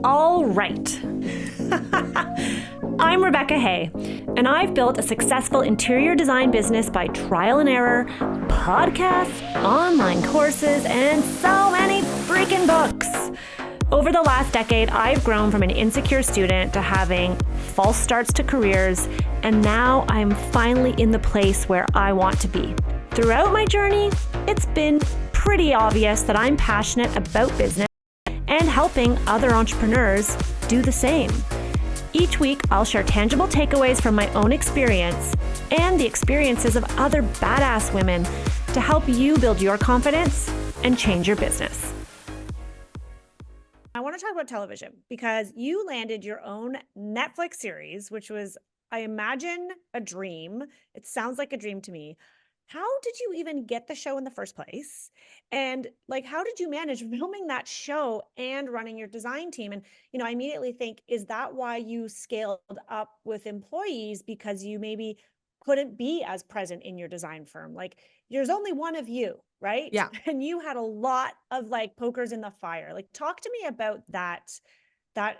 All right. I'm Rebecca Hay, and I've built a successful interior design business by trial and error, podcasts, online courses, and so many freaking books. Over the last decade, I've grown from an insecure student to having false starts to careers, and now I'm finally in the place where I want to be. Throughout my journey, it's been pretty obvious that I'm passionate about business and helping other entrepreneurs do the same. Each week, I'll share tangible takeaways from my own experience and the experiences of other badass women to help you build your confidence and change your business. I want to talk about television because you landed your own Netflix series, which was, I imagine, a dream. It sounds like a dream to me. How did you even get the show in the first place? And how did you manage filming that show and running your design team? And, I immediately think, is that why you scaled up with employees? Because you maybe couldn't be as present in your design firm. There's only one of you, right? Yeah. And you had a lot of pokers in the fire. Talk to me about that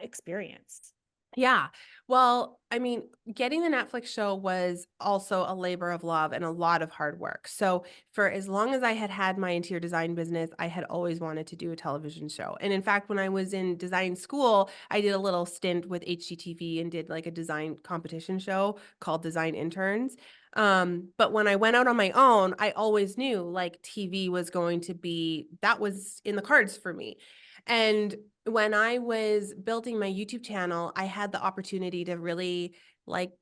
experience. Yeah. Well, getting the Netflix show was also a labor of love and a lot of hard work. So for as long as I had had my interior design business, I had always wanted to do a television show. And in fact, when I was in design school, I did a little stint with HGTV and did a design competition show called Design Interns. But when I went out on my own, I always knew TV was going to be, that was in the cards for me. And when I was building my YouTube channel, I had the opportunity to really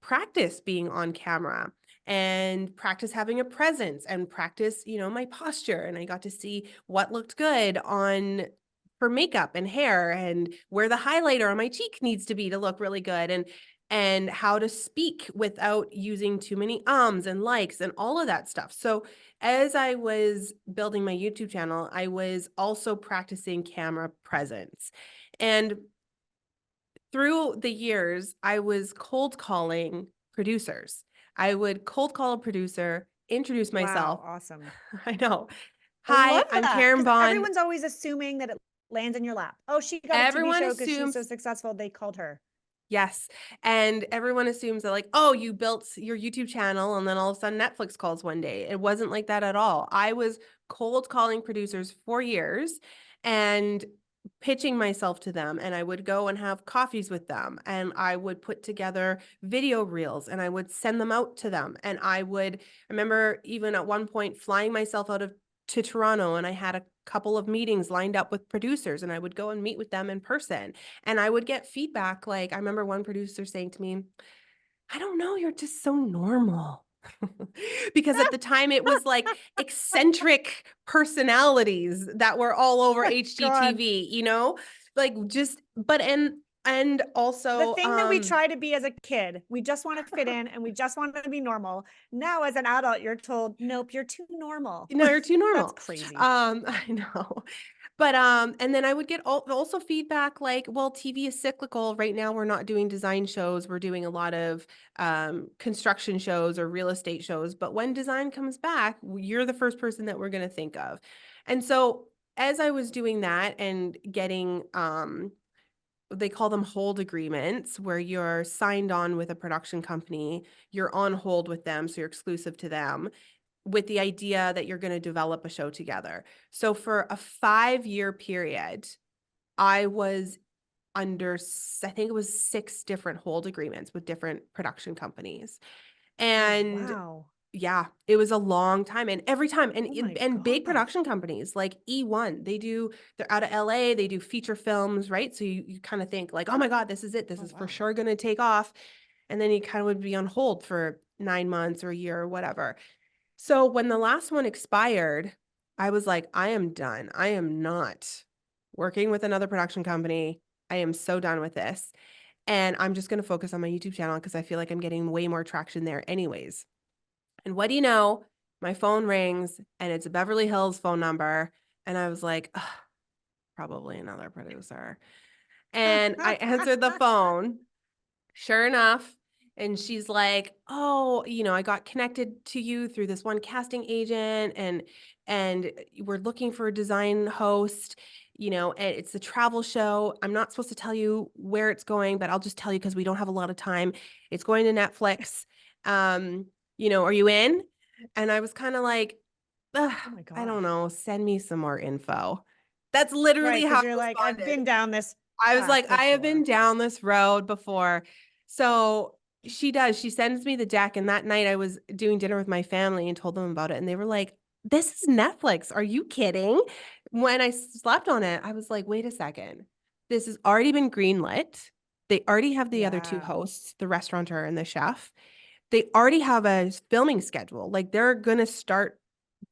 practice being on camera and practice having a presence and practice, my posture. And I got to see what looked good on for makeup and hair and where the highlighter on my cheek needs to be to look really good. And how to speak without using too many ums and likes and all of that stuff. So as I was building my YouTube channel, I was also practicing camera presence. And through the years, I was cold calling producers. I would cold call a producer, introduce myself. Wow, awesome. I know. I Hi, love I'm that Karin because Bohn. everyone's always assuming that it lands in your lap. Oh, she got a TV Everyone show because she's so assumes, successful. They called her. yes. And everyone assumes that oh, you built your YouTube channel and then all of a sudden Netflix calls one day. It wasn't like that at all. I was cold calling producers for years and pitching myself to them. And I would go and have coffees with them. And I would put together video reels and I would send them out to them. And I remember even at one point flying myself out to Toronto, and I had a couple of meetings lined up with producers, and I would go and meet with them in person. And I would get feedback. I remember one producer saying to me, I don't know, you're just so normal. Because at the time it was eccentric personalities that were all over HGTV, and also the thing that we try to be as a kid, we just want to fit in and we just want to be normal. Now, as an adult, you're told, nope, you're too normal. No, you're too normal. That's crazy. I know. But and then I would get also feedback well, TV is cyclical. Right now, we're not doing design shows. We're doing a lot of construction shows or real estate shows. But when design comes back, you're the first person that we're going to think of. And so as I was doing that and getting they call them hold agreements, where you're signed on with a production company, you're on hold with them, so you're exclusive to them, with the idea that you're going to develop a show together. So for a 5-year period, I was under, I think it was 6 different hold agreements with different production companies. And wow. yeah, it was a long time. And every time, and big God. production companies like E1, they're out of LA, they do feature films, right? So you kind of think oh my God, this is it. This is for sure going to take off. And then you kind of would be on hold for 9 months or a year or whatever. So when the last one expired, I was like, I am done. I am not working with another production company. I am so done with this. And I'm just going to focus on my YouTube channel because I feel like I'm getting way more traction there anyways. And what do you know? My phone rings and it's a Beverly Hills phone number. And I was like, probably another producer. And I answered the phone. Sure enough. And she's like, oh, I got connected to you through this one casting agent and we're looking for a design host. and it's a travel show. I'm not supposed to tell you where it's going, but I'll just tell you because we don't have a lot of time. It's going to Netflix. Are you in? And I was kind of like, "Ugh, Oh my I don't gosh. know, send me some more info." That's literally Right, how because I you're like, I've responded. been down this I was path like, I have been before. down this road before. So she does. She sends me the deck. And that night I was doing dinner with my family and told them about it. And they were like, this is Netflix. Are you kidding? When I slept on it, I was like, wait a second. This has already been greenlit. They already have the other two Yeah. hosts, the restaurateur and the chef. They already have a filming schedule. Like they're going to start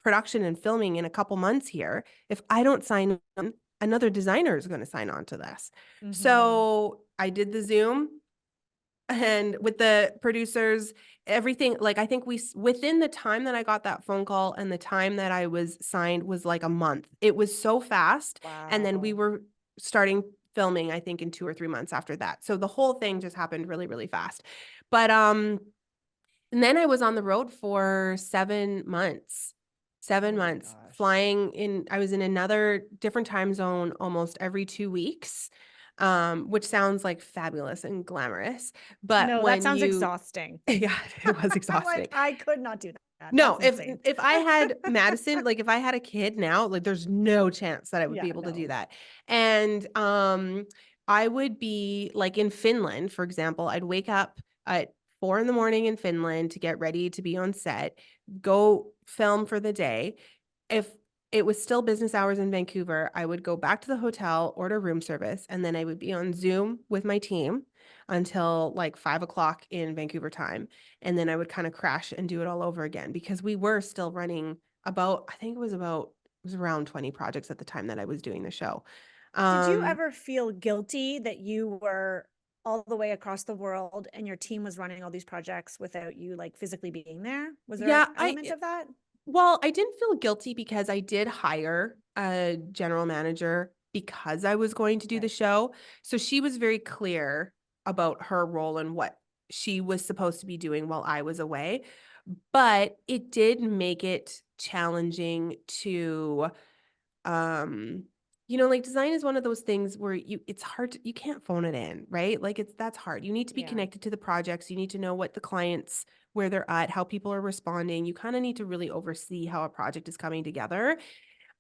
production and filming in a couple months here. If I don't sign on, another designer is going to sign on to this. So I did the Zoom and with the producers, everything, like I think within the time that I got that phone call and the time that I was signed was like a month. It was so fast. And then we Wow. were starting filming, I think in 2 or 3 months after that. So the whole thing just happened really, really fast. But and then I was on the road for 7 months. Oh Seven my months gosh. flying in. I was in another different time zone almost every 2 weeks, which sounds like fabulous and glamorous. But No, that when sounds you, exhausting. yeah, it was I'm exhausting. like, I could not do that. No, That's if insane. if I had Madison, like if I had a kid now, like there's no chance that I would be Yeah, able to do no. that. And I would be like in Finland, for example, I'd wake up at 4 in the morning in Finland to get ready to be on set, go film for the day. If it was still business hours in Vancouver, I would go back to the hotel, order room service, and then I would be on Zoom with my team until like 5 o'clock in Vancouver time. And then I would kind of crash and do it all over again because we were still running I think it was around 20 projects at the time that I was doing the show. Did you Um, ever feel guilty that you were all the way across the world and your team was running all these projects without you like physically being there? Was there an yeah, element of that? well, I didn't feel guilty because I did hire a general manager because I was going to do the Okay. show. So she was very clear about her role and what she was supposed to be doing while I was away. But it did make it challenging to like design is one of those things where it's hard you can't phone it in, right? Like that's hard. You need to be Yeah. connected to the projects. You need to know what the clients where they're at, how people are responding. You kind of need to really oversee how a project is coming together.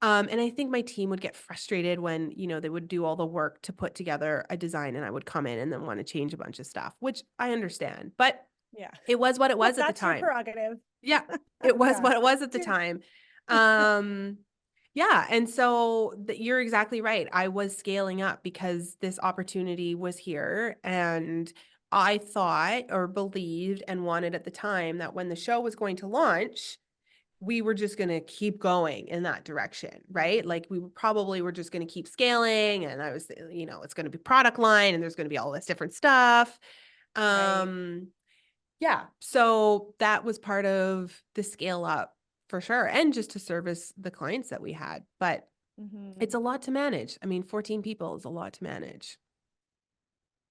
And I think my team would get frustrated when, they would do all the work to put together a design and I would come in and then want to change a bunch of stuff, which I understand. But Yeah. it was what it was at the That's your time. prerogative. Yeah, it was Yeah. what it was at the time. Um, yeah, and so you're exactly right. I was scaling up because this opportunity was here, and I thought or believed and wanted at the time that when the show was going to launch, we were just going to keep going in that direction, right? Like we probably were just going to keep scaling, and I was, it's going to be product line, and there's going to be all this different stuff. Right. Um, yeah. So that was part of the scale up for sure. And just to service the clients that we had. But it's Hmm. a lot to manage. I mean, 14 people is a lot to manage.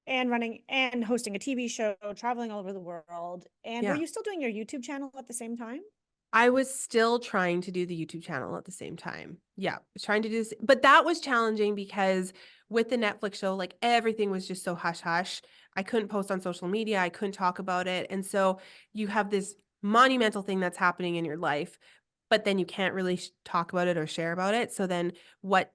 And running and hosting a TV show, traveling all over the world. And were Yeah. you still doing your YouTube channel at the same time? I was still trying to do the YouTube channel at the same time. Yeah, trying to do this, but that was challenging because with the Netflix show, like everything was just so hush hush. I couldn't post on social media, I couldn't talk about it. And so you have this monumental thing that's happening in your life, but then you can't really talk about it or share about it. So then what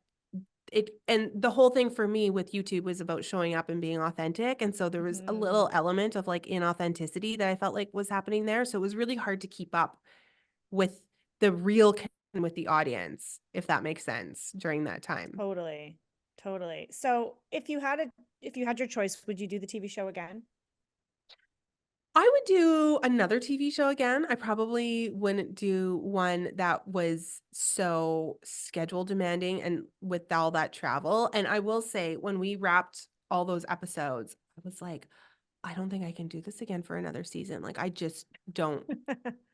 and the whole thing for me with YouTube was about showing up and being authentic. And so there was a Hmm. little element of like inauthenticity that I felt like was happening there. So it was really hard to keep up with the real connection with the audience, if that makes sense during that time. Totally. Totally. So if you had your choice, would you do the TV show again? I would do another TV show again. I probably wouldn't do one that was so schedule demanding and with all that travel. And I will say, when we wrapped all those episodes, I was like, I don't think I can do this again for another season. Like, I just don't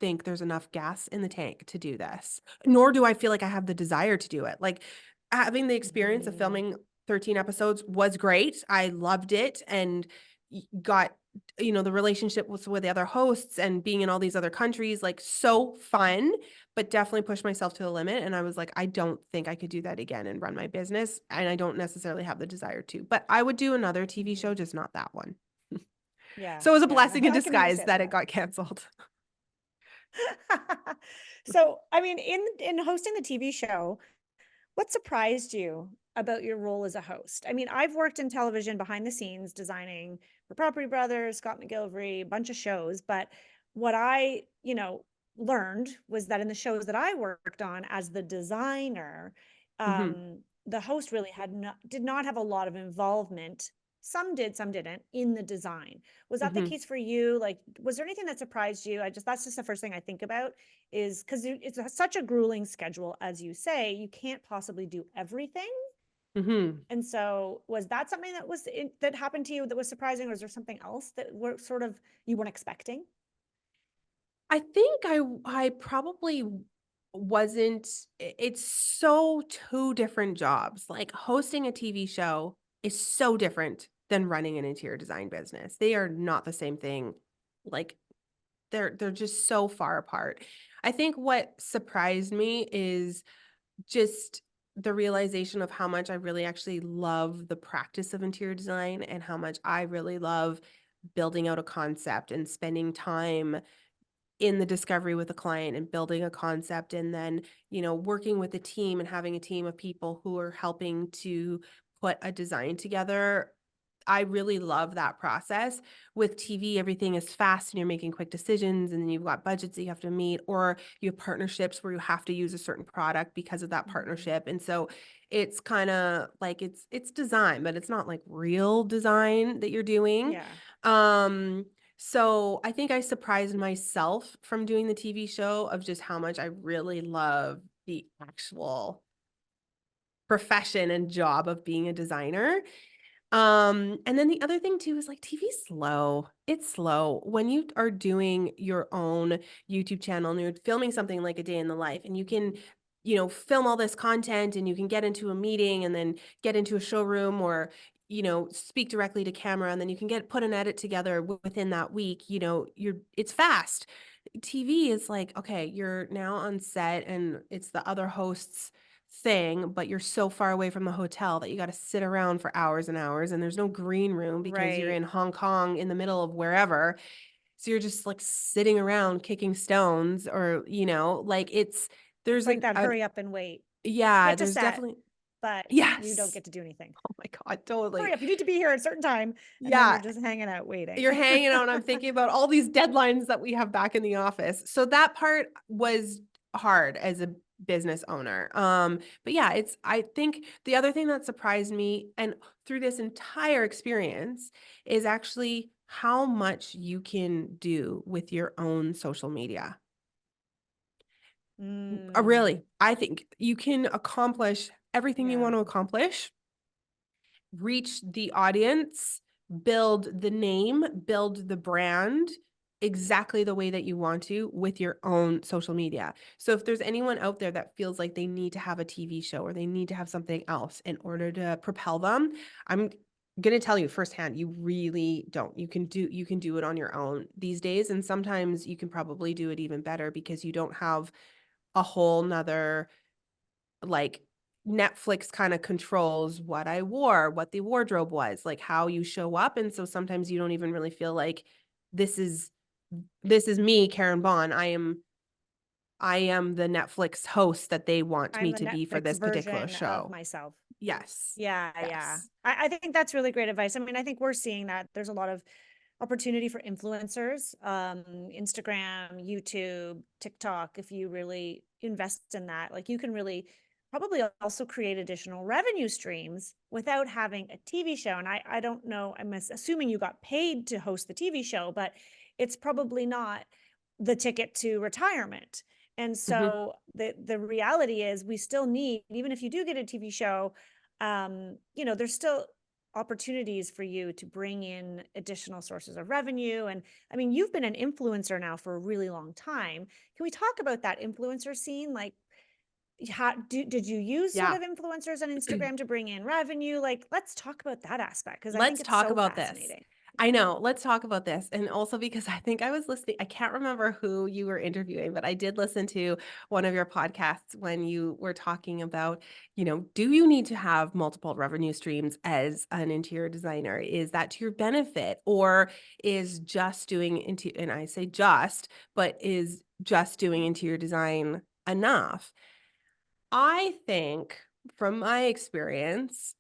think there's enough gas in the tank to do this, nor do I feel like I have the desire to do it. Like having the experience of Mhm. filming 13 episodes was great. I loved it. And, got, the relationship with the other hosts and being in all these other countries, like so fun, but definitely pushed myself to the limit. And I was like, I don't think I could do that again and run my business. And I don't necessarily have the desire to, but I would do another TV show, just not that one. Yeah. So it was a Yeah. blessing in I can disguise understand that it got canceled. So, I mean, in hosting the TV show, what surprised you about your role as a host? I mean, I've worked in television behind the scenes, designing for Property Brothers, Scott McGillivray, a bunch of shows. But what I, learned was that in the shows that I worked on as the designer, Hmm. the host really did not have a lot of involvement. Some did, some didn't in the design. Was that the Hmm. case for you? Like, was there anything that surprised you? That's just the first thing I think about is because it's such a grueling schedule, as you say, you can't possibly do everything. Hmm. And so, was that something that happened to you that was surprising, or is there something else that were sort of you weren't expecting? I think I probably wasn't. It's so two different jobs. Like hosting a TV show is so different than running an interior design business. They are not the same thing. Like they're just so far apart. I think what surprised me is just the realization of how much I really actually love the practice of interior design and how much I really love building out a concept and spending time in the discovery with a client and building a concept, and then working with a team and having a team of people who are helping to put a design together. I really love that process. With TV, everything is fast and you're making quick decisions, and then you've got budgets that you have to meet, or you have partnerships where you have to use a certain product because of that Mhm. partnership. And so it's kind of like it's design, but it's not like real design that you're doing. Yeah. Um so I think I surprised myself from doing the TV show of just how much I really love the actual profession and job of being a designer. And then the other thing too is like TV's slow. It's slow. When you are doing your own YouTube channel and you're filming something like a day in the life, and you can, film all this content, and you can get into a meeting and then get into a showroom, or, speak directly to camera, and then you can put an edit together within that week, it's fast. TV is like, okay, you're now on set and it's the other hosts thing, but you're so far away from the hotel that you got to sit around for hours and hours, and there's no green room because you're Right. in Hong Kong in the middle of wherever. So you're just like sitting around kicking stones, or like It's there's like an that a hurry up and wait. yeah, Get to there's set, definitely but you don't yes. get to do anything. Oh my God, totally. Hurry up. You need to be here at a certain time. And then you're Yeah. just hanging out waiting. You're hanging out, and I'm thinking about all these deadlines that we have back in the office. So that part was hard as a business owner. But yeah, I think the other thing that surprised me and through this entire experience is actually how much you can do with your own social media. Mm, Really, I think you can accomplish everything you yeah. want to accomplish, reach the audience, build the name, build the brand exactly the way that you want to with your own social media. So if there's anyone out there that feels like they need to have a TV show or they need to have something else in order to propel them, I'm going to tell you firsthand, you really don't. You can do it on your own these days, and sometimes you can probably do it even better because you don't have a whole nother like Netflix kind of controls what I wore, what the wardrobe was, like how you show up. And so sometimes you don't even really feel like this is this is me, Karin Bohn. I am the Netflix host that they want I'm me the to be for Netflix this particular version of show. myself. Yes. Yeah, yeah. Yes. I think that's really great advice. I mean, I think we're seeing that there's a lot of opportunity for influencers, Instagram, YouTube, TikTok. If you really invest in that, like you can really probably also create additional revenue streams without having a TV show. And I don't know, I'm assuming you got paid to host the TV show, but it's probably not the ticket to retirement. And Hmm. so the reality is we still need, even if you do get a TV show, there's still opportunities for you to bring in additional sources of revenue. And I mean, you've been an influencer now for a really long time. Can we talk about that influencer scene? Like, did you use sort Yeah. of influencers on Instagram to bring in revenue? Like, let's talk about that aspect because I think Let's it's talk so about this. fascinating. I know. Let's talk about this. And also because I think I was listening, I can't remember who you were interviewing, but I did listen to one of your podcasts when you were talking about, do you need to have multiple revenue streams as an interior designer? Is that to your benefit? Or is just doing and I say just, but is just doing interior design enough? I think from my experience,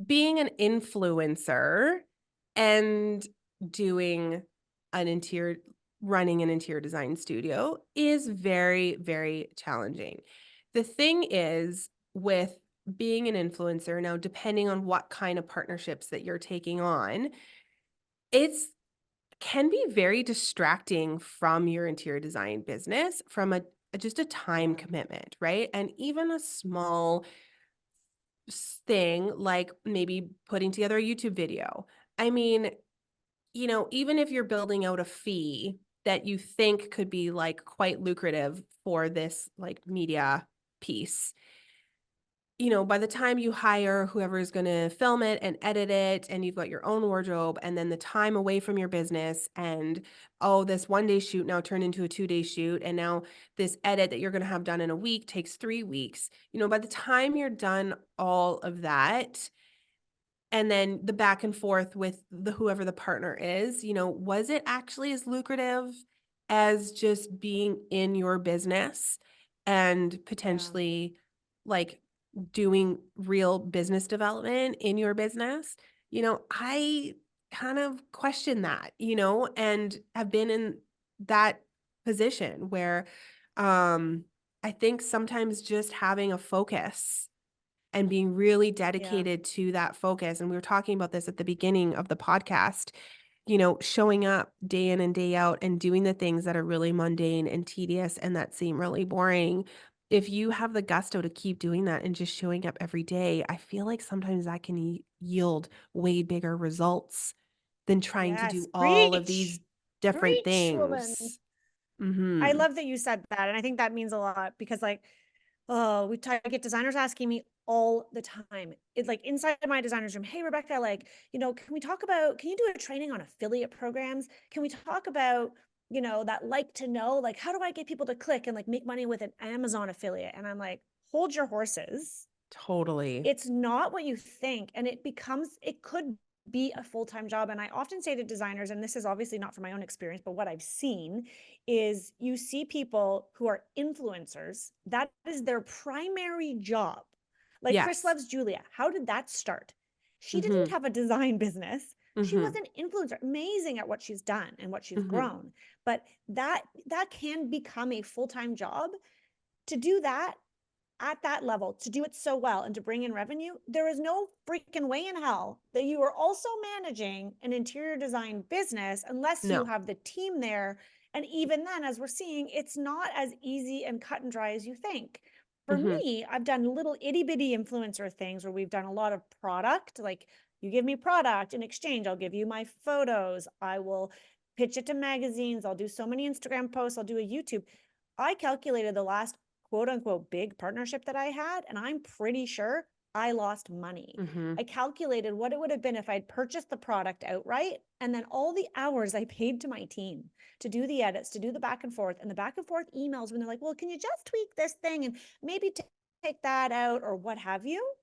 being an influencer and doing an interior running an interior design studio is very, very challenging. The thing is with being an influencer now, depending on what kind of partnerships that you're taking on, it's can be very distracting from your interior design business from just a time Yeah. commitment, right? And even a small thing like maybe putting together a YouTube video. I mean, even if you're building out a fee that you think could be like quite lucrative for this like media piece, by the time you hire whoever is going to film it and edit it, and you've got your own wardrobe, and then the time away from your business, and oh, this 1 day shoot now turned into a 2 day shoot, and now this edit that you're going to have done in a week takes 3 weeks. By the time you're done all of that, and then the back and forth with whoever the partner is, was it actually as lucrative as just being in your business and Yeah. potentially like doing real business development in your business? I kind of question that, and have been in that position where I think sometimes just having a focus and being really Yeah. dedicated to that focus. And we were talking about this at the beginning of the podcast, showing up day in and day out and doing the things that are really mundane and tedious and that seem really boring. If you have the gusto to keep doing that and just showing up every day, I feel like sometimes that can yield way bigger results than trying to Yes. do all of these Preach. different Preach, woman. things. I Mhm. love that you said that. And I think that means a lot because, like, oh, I get designers asking me all the time. It's like inside my designer's room, hey, Rebecca, like, can you do a training on affiliate programs? Can we talk about, that like to know, like, how do I get people to click and like make money with an Amazon affiliate? And I'm like, hold your horses. Totally. It's not what you think. And it could be a full-time job. And I often say to designers, and this is obviously not from my own experience, but what I've seen is you see people who are influencers. That is their primary job. Like Chris Yes. Loves Julia. How did that start? She didn't Mhm. have a design business. She was Mhm. an influencer, amazing at what she's done and what she's Mhm. grown. But that can become a full-time job. To do that at that level, to do it so well and to bring in revenue, there is no freaking way in hell that you are also managing an interior design business unless you No. have the team there. And even then, as we're seeing, it's not as easy and cut and dry as you think. For Mhm. me, I've done little itty bitty influencer things where we've done a lot of product. Like, you give me product in exchange, I'll give you my photos, I will pitch it to magazines, I'll do so many Instagram posts, I'll do a YouTube. I calculated the last quote unquote big partnership that I had, and I'm pretty sure I lost money. Mhm. I calculated what it would have been if I'd purchased the product outright, and then all the hours I paid to my team to do the edits, to do the back and forth, and the back and forth emails when they're like, well, can you just tweak this thing and maybe take that out or what have you?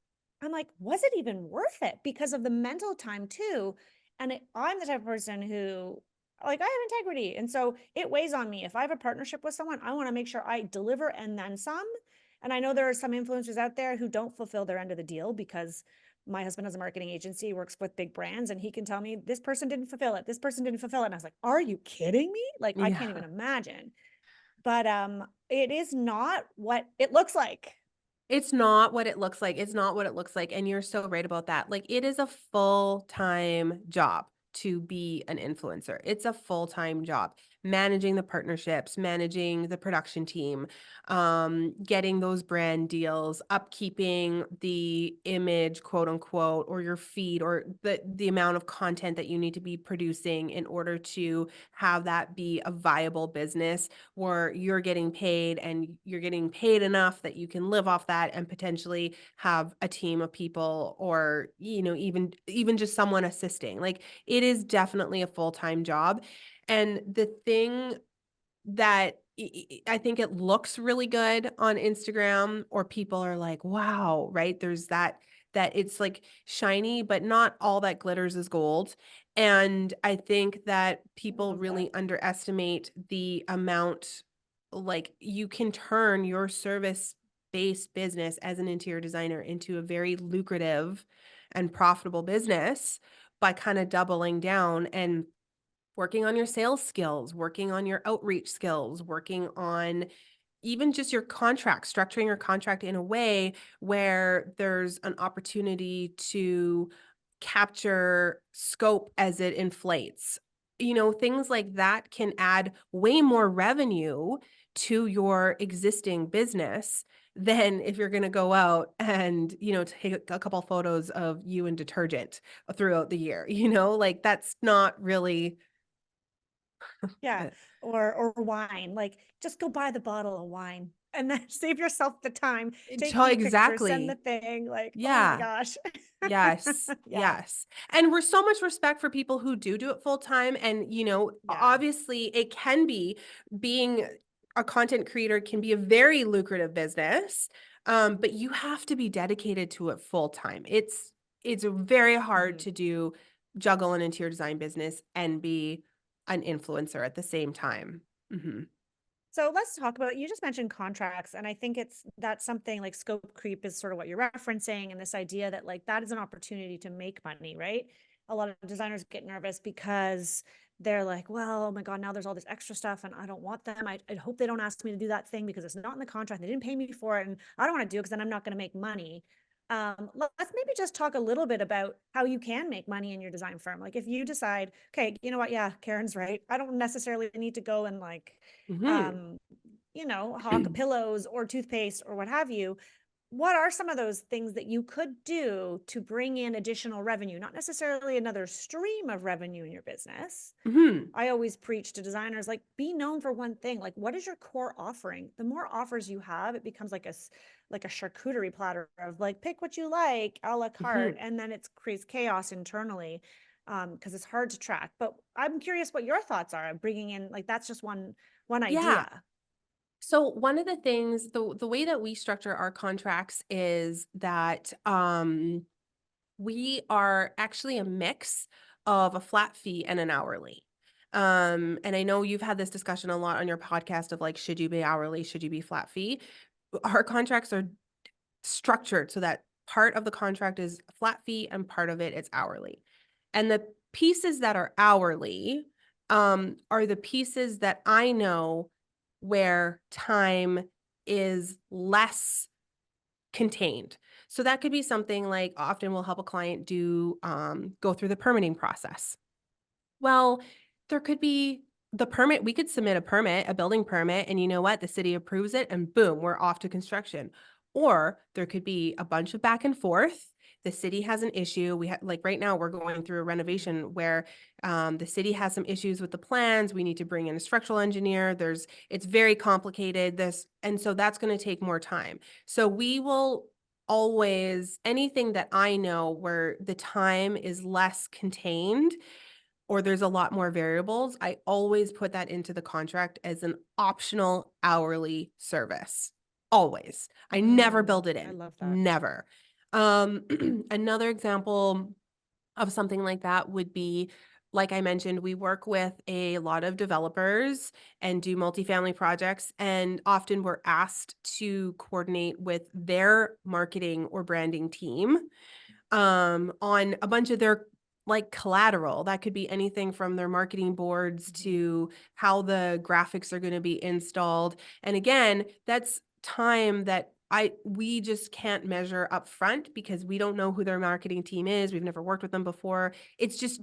I'm like, was it even worth it? Because of the mental time too. And I'm the type of person who, like, I have integrity. And so it weighs on me. If I have a partnership with someone, I want to make sure I deliver and then some. And I know there are some influencers out there who don't fulfill their end of the deal because my husband has a marketing agency, works with big brands, and he can tell me this person didn't fulfill it. This person didn't fulfill it. And I was like, are you kidding me? Like, I can't Yeah. even imagine. But it is not what it looks like. It's not what it looks like. It's not what it looks like. And you're so right about that. Like it is a full-time job to be an influencer. It's a full-time job. managing the partnerships, managing the production team, getting those brand deals, upkeeping the image, quote unquote, or your feed, or the amount of content that you need to be producing in order to have that be a viable business where you're getting paid and you're getting paid enough that you can live off that and potentially have a team of people, or even just someone assisting. Like, it is definitely a full-time job. And the thing that I think it looks really good on Instagram, or people are like, wow, right? There's that it's like shiny, but not all that glitters is gold. And I think that people love that. really underestimate the amount, like, you can turn your service-based business as an interior designer into a very lucrative and profitable business by kind of doubling down and working on your sales skills, working on your outreach skills, working on even just your contract, structuring your contract in a way where there's an opportunity to capture scope as it inflates. Things like that can add way more revenue to your existing business than if you're going to go out and, take a couple photos of you in detergent throughout the year. Like, that's not really Yeah. Or wine. Like, just go buy the bottle of wine and then save yourself the time. Take the pictures, send the exactly. thing. Like, oh my Yeah. gosh. Yes. Yeah. Yes. And we're so much respect for people who do it full time. And, Yeah. obviously it can be, being a content creator can be a very lucrative business. But you have to be dedicated to it full time. It's very hard Mhm. to juggle an interior design business and be an influencer at the same time. Mhm. So let's talk about, you just mentioned contracts, and I think that's something like scope creep is sort of what you're referencing, and this idea that like that is an opportunity to make money, right? A lot of designers get nervous because they're like, well, oh my God, now there's all this extra stuff and I don't want them. I hope they don't ask me to do that thing because it's not in the contract. They didn't pay me for it and I don't want to do it because then I'm not going to make money. Let's maybe just talk a little bit about how you can make money in your design firm. Like if you decide, okay, you know what? Yeah, Karen's right. I don't necessarily need to go and like Mhm. um, hawk pillows or toothpaste or what have you. What are some of those things that you could do to bring in additional revenue, not necessarily another stream of revenue in your business? Mhm. I always preach to designers, like, be known for one thing. Like, what is your core offering? The more offers you have, it becomes like a charcuterie platter of like, pick what you like, a la carte, Mhm. and then it creates chaos internally, because it's hard to track. But I'm curious what your thoughts are of bringing in, like, that's just one Yeah. idea. So one of the things, the way that we structure our contracts is that we are actually a mix of a flat fee and an hourly. And I know you've had this discussion a lot on your podcast of like, should you be hourly? Should you be flat fee? Our contracts are structured so that part of the contract is a flat fee and part of it is hourly. And the pieces that are hourly are the pieces that I know where time is less contained. So that could be something like, often we'll help a client go through the permitting process. Well, there could be the permit. We could submit a building permit, and you know what? The city approves it, and boom, we're off to construction. Or there could be a bunch of back and forth. The city has an issue. Like right now, we're going through a renovation where the city has some issues with the plans. We need to bring in a structural engineer. It's very complicated. And so that's going to take more time. So we will always, anything that I know where the time is less contained, or there's a lot more variables, I always put that into the contract as an optional hourly service. Always. I never build it I in. love that. Never. Another example of something like that would be, like I mentioned, we work with a lot of developers and do multifamily projects, and often we're asked to coordinate with their marketing or branding team on a bunch of their like collateral. That could be anything from their marketing boards to how the graphics are going to be installed. And again, that's time that we just can't measure up front because we don't know who their marketing team is. We've never worked with them before. It's just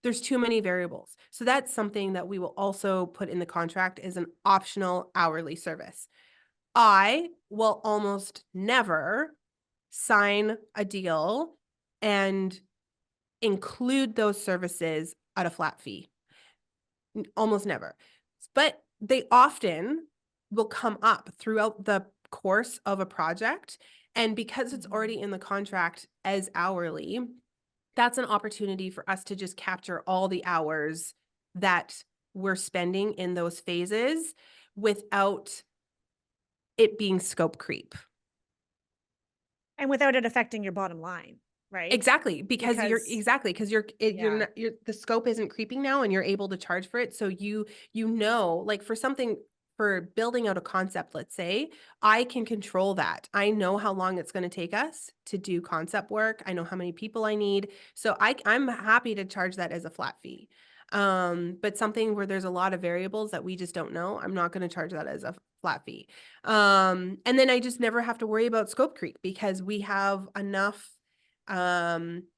there's too many variables. So that's something that we will also put in the contract as an optional hourly service. I will almost never sign a deal and include those services at a flat fee. Almost never. But they often will come up throughout the course of a project. And because it's already in the contract as hourly, that's an opportunity for us to just capture all the hours that we're spending in those phases without it being scope creep. And without it affecting your bottom line, right? Exactly, because you're Yeah. the scope isn't creeping now and you're able to charge for it. So you know, like for something for building out a concept, let's say, I can control that. I know how long it's going to take us to do concept work. I know how many people I need. So I'm happy to charge that as a flat fee. But something where there's a lot of variables that we just don't know, I'm not going to charge that as a flat fee. And then I just never have to worry about scope creep because we have enough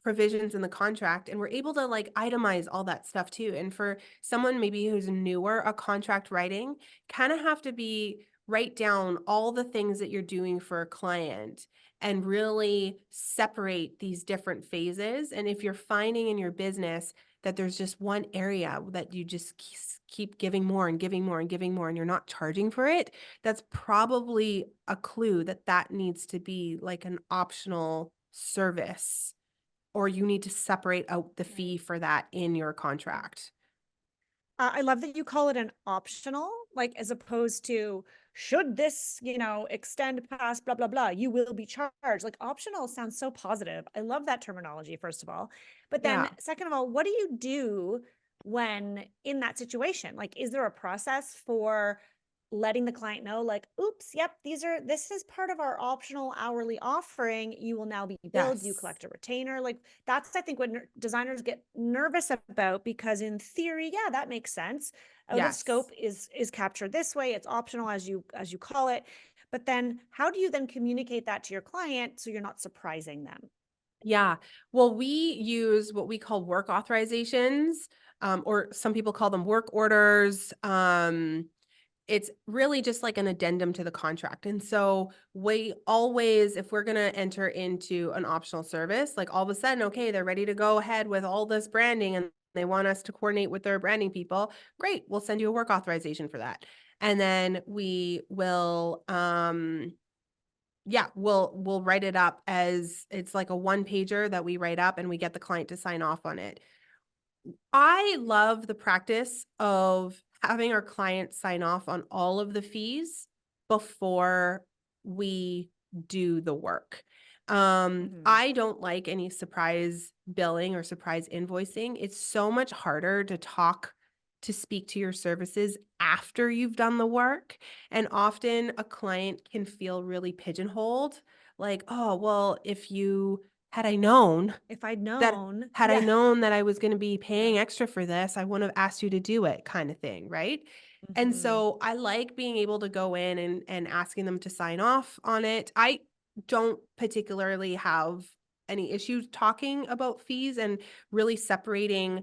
provisions in the contract and we're able to like itemize all that stuff too. And for someone maybe who's newer at contract writing, kind of have to write down all the things that you're doing for a client and really separate these different phases. And if you're finding in your business that there's just one area that you just keep giving more and giving more and giving more and you're not charging for it, that's probably a clue that that needs to be like an optional service, or you need to separate out the fee for that in your contract. I love that you call it an optional, like as opposed to should this, extend past blah, blah, blah, you will be charged. Like optional sounds so positive. I love that terminology, first of all. But then Yeah. second of all, what do you do when in that situation? Like, is there a process for letting the client know, like, oops, yep, this is part of our optional hourly offering. You will now be billed. You Yes. collect a retainer. Like that's, I think, what designers get nervous about, because in theory, yeah, that makes sense. Out of Yes. scope is captured this way. It's optional as you call it. But then how do you then communicate that to your client so you're not surprising them? Yeah. Well, we use what we call work authorizations, or some people call them work orders. It's really just like an addendum to the contract. And so we always, if we're going to enter into an optional service, like all of a sudden, okay, they're ready to go ahead with all this branding and they want us to coordinate with their branding people. Great. We'll send you a work authorization for that. And then we will, we'll write it up as it's like a one pager that we write up and we get the client to sign off on it. I love the practice of having our clients sign off on all of the fees before we do the work. I don't like any surprise billing or surprise invoicing. It's so much harder to speak to your services after you've done the work. And often a client can feel really pigeonholed, like, oh, well, had I known If I'd that known, had I yeah. known that I was going to be paying extra for this, I wouldn't have asked you to do it, kind of thing, right? And so I like being able to go in and asking them to sign off on it. I don't particularly have any issues talking about fees and really separating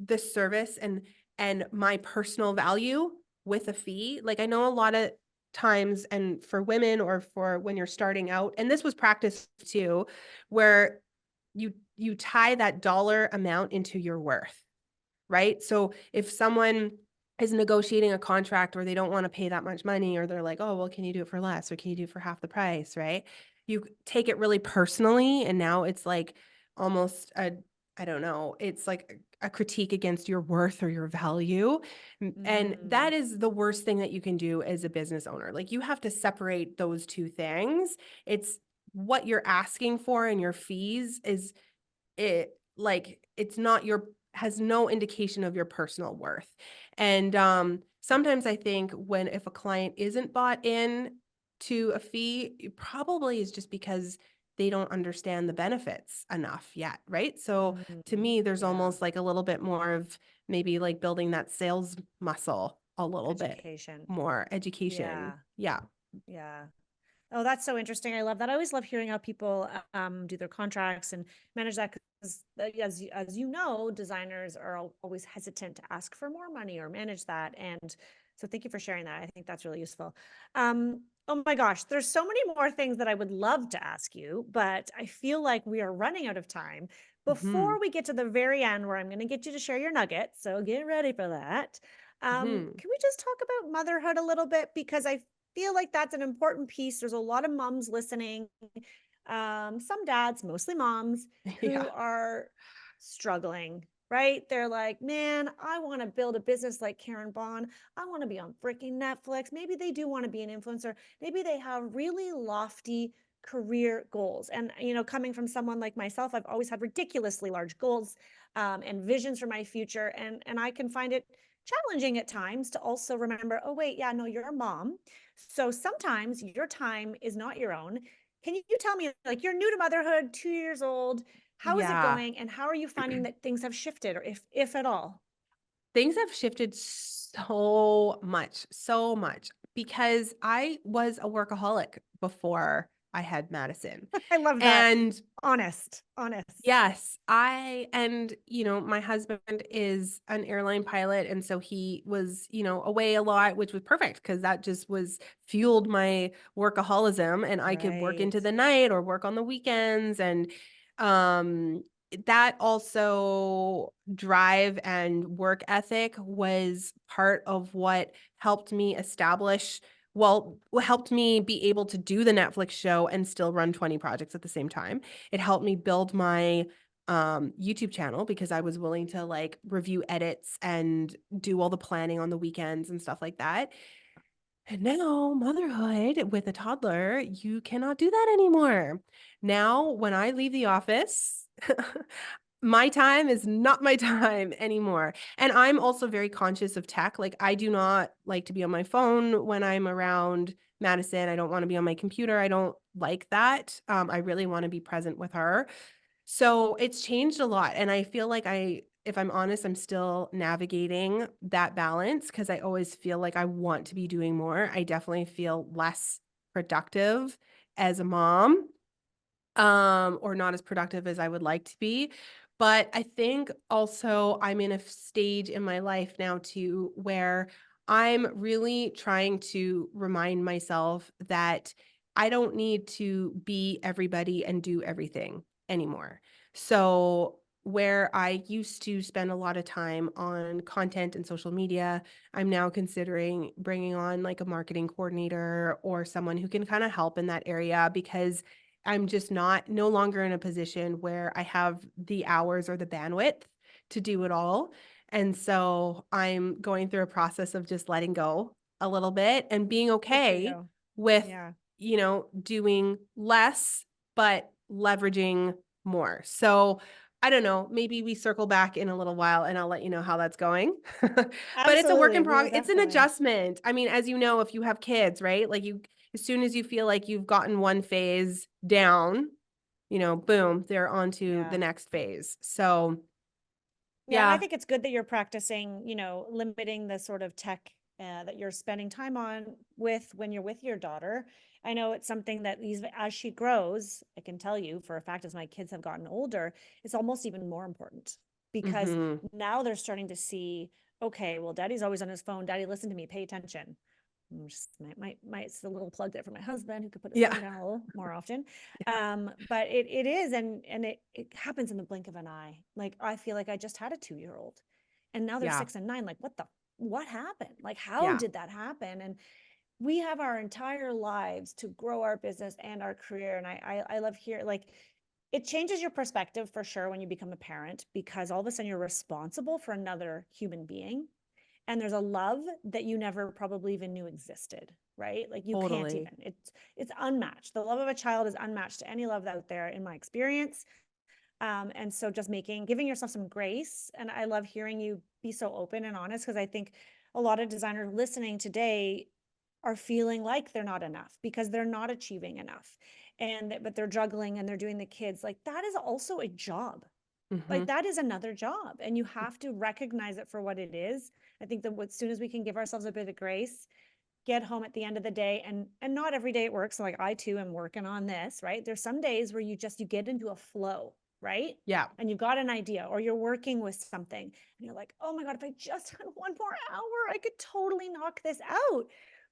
the service and my personal value with a fee. Like I know a lot of times, and for women or for when you're starting out, and this was practiced too, where you tie that dollar amount into your worth, right? So if someone is negotiating a contract or they don't want to pay that much money, or they're like, oh, well, can you do it for less? Or can you do it for half the price, right? You take it really personally. And now it's like almost I don't know, it's like a critique against your worth or your value. And that is the worst thing that you can do as a business owner. Like you have to separate those two things. It's what you're asking for and your fees it's not has no indication of your personal worth. And sometimes I think if a client isn't bought in to a fee, it probably is just because they don't understand the benefits enough yet, right? So to me, there's almost like a little bit more of maybe like building that sales muscle a little bit Education. more education. Yeah. Yeah. Yeah. Oh, that's so interesting. I love that. I always love hearing how people do their contracts and manage that because, as you know, designers are always hesitant to ask for more money or manage that. And so, thank you for sharing that. I think that's really useful. Oh my gosh, there's so many more things that I would love to ask you, but I feel like we are running out of time. Hmm. Before we get to the very end, where I'm going to get you to share your nuggets, so get ready for that. Hmm. Can we just talk about motherhood a little bit? Because I feel like that's an important piece. There's a lot of moms listening, some dads, mostly moms, Yeah. who are struggling, right? They're like, man, I want to build a business like Karin Bohn. I want to be on freaking Netflix. Maybe they do want to be an influencer. Maybe they have really lofty career goals. And, coming from someone like myself, I've always had ridiculously large goals and visions for my future. And I can find it challenging at times to also remember, oh, wait, yeah, no, you're a mom. So sometimes your time is not your own. Can you tell me, like, you're new to motherhood, 2 years old? How is it Yeah. going? And how are you finding that things have shifted, or if at all? Things have shifted so much because I was a workaholic before I had Madison. I love that. And Honest, honest. yes, my husband is an airline pilot. And so he was, away a lot, which was perfect because that just was fueled my workaholism. And I could work Right. into the night or work on the weekends. And um, that also drive and work ethic was part of what helped me helped me be able to do the Netflix show and still run 20 projects at the same time. It helped me build my YouTube channel because I was willing to like review edits and do all the planning on the weekends and stuff like that. And now, motherhood with a toddler, you cannot do that anymore. Now, when I leave the office, my time is not my time anymore. And I'm also very conscious of tech. Like, I do not like to be on my phone when I'm around Madison. I don't want to be on my computer. I don't like that. I really want to be present with her. So it's changed a lot, and I feel like if I'm honest, I'm still navigating that balance because I always feel like I want to be doing more. I definitely feel less productive as a mom, or not as productive as I would like to be. But I think also I'm in a stage in my life now too where I'm really trying to remind myself that I don't need to be everybody and do everything anymore. So where I used to spend a lot of time on content and social media, I'm now considering bringing on like a marketing coordinator or someone who can kind of help in that area because I'm just no longer in a position where I have the hours or the bandwidth to do it all. And so I'm going through a process of just letting go a little bit and being Good for okay you. with, Yeah, doing less, but leveraging more. So I don't know, maybe we circle back in a little while and I'll let you know how that's going. But it's a work absolutely. in We will progress. It's an definitely. adjustment. I mean, as you know, if you have kids, right? Like as soon as you feel like you've gotten one phase down, boom, they're on to the Yeah. next phase. So, Yeah, and I yeah. think it's good that you're practicing, limiting the sort of tech that you're spending time on with when you're with your daughter. I know it's something that as she grows, I can tell you for a fact, as my kids have gotten older, it's almost even more important because Mhm. now they're starting to see, okay, well, daddy's always on his phone. Daddy, listen to me, pay attention. Just might it's a little plug there for my husband who could put his Yeah. phone down a little more often. But it is, and it happens in the blink of an eye. Like I feel like I just had a 2-year old, and now they're Yeah. 6 and 9. Like what happened? Like how Yeah. did that happen? And we have our entire lives to grow our business and our career. And I love here like it changes your perspective for sure when you become a parent because all of a sudden you're responsible for another human being and there's a love that you never probably even knew existed, right? Like you can't Totally. even, it's unmatched. The love of a child is unmatched to any love out there in my experience. And so just giving yourself some grace. And I love hearing you be so open and honest because I think a lot of designers listening today are feeling like they're not enough because they're not achieving enough but they're juggling and they're doing the kids. Like that is also a job. Like Mhm. that is another job and you have to recognize it for what it is. I think that as soon as we can give ourselves a bit of grace, get home at the end of the day, and not every day it works. Like I too am working on this, right? There's some days where you get into a flow, right? Yeah. And you've got an idea, or you're working with something and you're like, oh my God, if I just had one more hour, I could totally knock this out.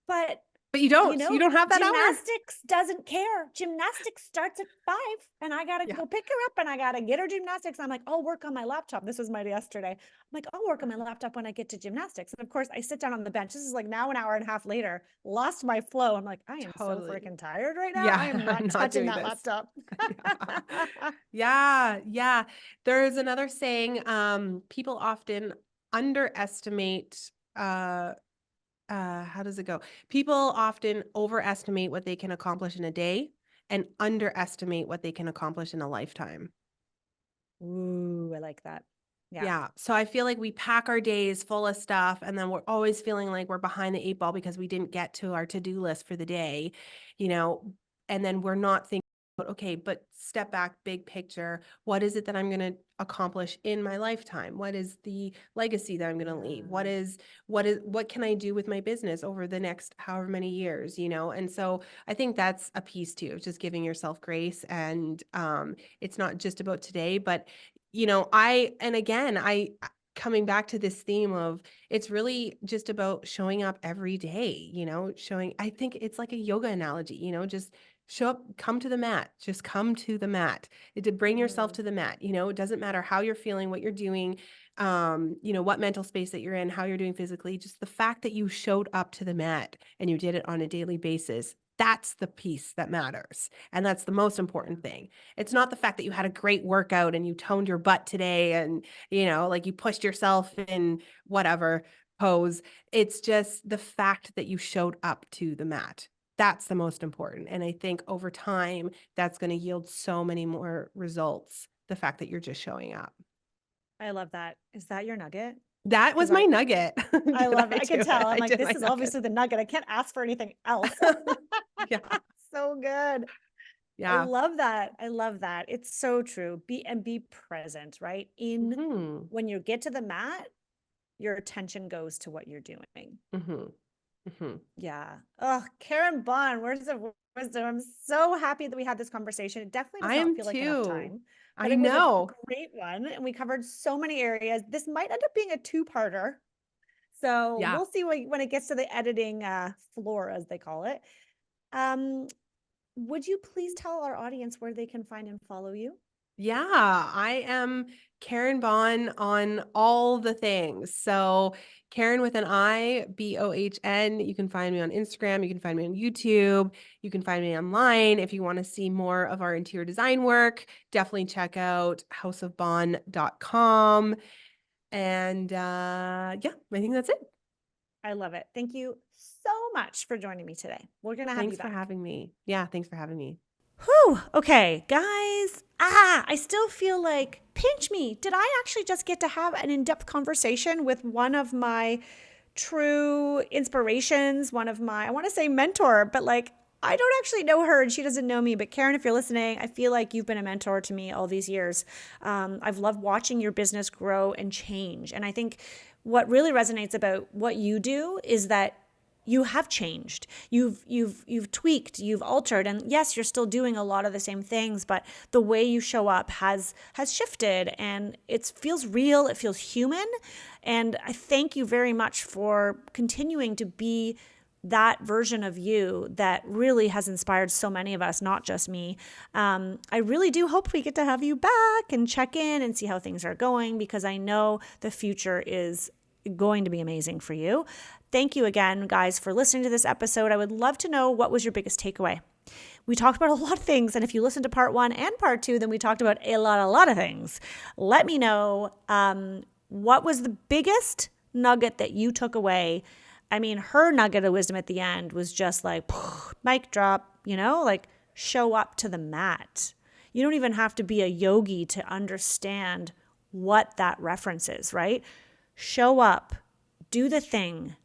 But you don't have that hour. gymnastics doesn't care. Gymnastics starts at 5 and I got to go pick her up and I got to get her gymnastics. I'm like, I'll work on my laptop. This was my yesterday. I'm like, I'll work on my laptop when I get to gymnastics. And of course I sit down on the bench. This is like now an hour and a half later, lost my flow. I'm like, I am so freaking tired right now. I am not touching that laptop. Yeah. There's another saying, people often underestimate, how does it go? People often overestimate what they can accomplish in a day and underestimate what they can accomplish in a lifetime. Ooh, I like that. Yeah. So I feel like we pack our days full of stuff and then we're always feeling like we're behind the 8 ball because we didn't get to our to-do list for the day, and then we're not thinking, okay, but step back, big picture. What is it that I'm going to accomplish in my lifetime? What is the legacy that I'm going to leave? What can I do with my business over the next however many years, And so I think that's a piece too, of just giving yourself grace. And it's not just about today, but I coming back to this theme of it's really just about showing up every day, I think it's like a yoga analogy, just show up, come to the mat, just come to the mat, to bring yourself to the mat. It doesn't matter how you're feeling, what you're doing, what mental space that you're in, how you're doing physically, just the fact that you showed up to the mat and you did it on a daily basis. That's the piece that matters. And that's the most important thing. It's not the fact that you had a great workout and you toned your butt today and, like you pushed yourself in whatever pose. It's just the fact that you showed up to the mat. That's the most important. And I think over time, that's going to yield so many more results. The fact that you're just showing up. I love that. Is that your nugget? That was my nugget. I love it. I can tell. I'm like, this is obviously the nugget. I can't ask for anything else. Yeah. So good. Yeah. I love that. I love that. It's so true. Be present, right? When you get to the mat, your attention goes to what you're doing. Yeah. Oh, Karin Bohn, words of wisdom. I'm so happy that we had this conversation. It definitely does not feel like enough time. But it was a great one. And we covered so many areas. This might end up being a 2-parter. So we'll see when it gets to the editing floor, as they call it. Would you please tell our audience where they can find and follow you? Yeah, I am Karin Bohn on all the things. So Karin with an I, Bohn. You can find me on Instagram. You can find me on YouTube. You can find me online. If you want to see more of our interior design work, definitely check out houseofbon.com. And I think that's it. I love it. Thank you so much for joining me today. We're going to have you back. Thanks for having me. Yeah, thanks for having me. Whew. Okay, guys. I still feel like, pinch me. Did I actually just get to have an in-depth conversation with one of my true inspirations, one of my, I want to say mentor, but like, I don't actually know her and she doesn't know me. But Karin, if you're listening, I feel like you've been a mentor to me all these years. I've loved watching your business grow and change. And I think what really resonates about what you do is that you have changed. You've tweaked, you've altered, and yes, you're still doing a lot of the same things, but the way you show up has shifted, and it feels real, it feels human. And I thank you very much for continuing to be that version of you that really has inspired so many of us, not just me. I really do hope we get to have you back and check in and see how things are going, because I know the future is going to be amazing for you. Thank you again, guys, for listening to this episode. I would love to know, what was your biggest takeaway? We talked about a lot of things, and if you listened to part 1 and part 2, then we talked about a lot of things. Let me know what was the biggest nugget that you took away. I mean, her nugget of wisdom at the end was just like, mic drop, like show up to the mat. You don't even have to be a yogi to understand what that reference is, right? Show up, do the thing,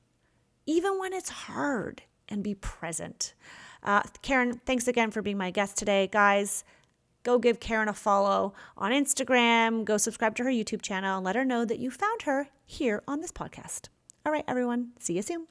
even when it's hard, and be present. Karin, thanks again for being my guest today. Guys, go give Karin a follow on Instagram. Go subscribe to her YouTube channel and let her know that you found her here on this podcast. All right, everyone. See you soon.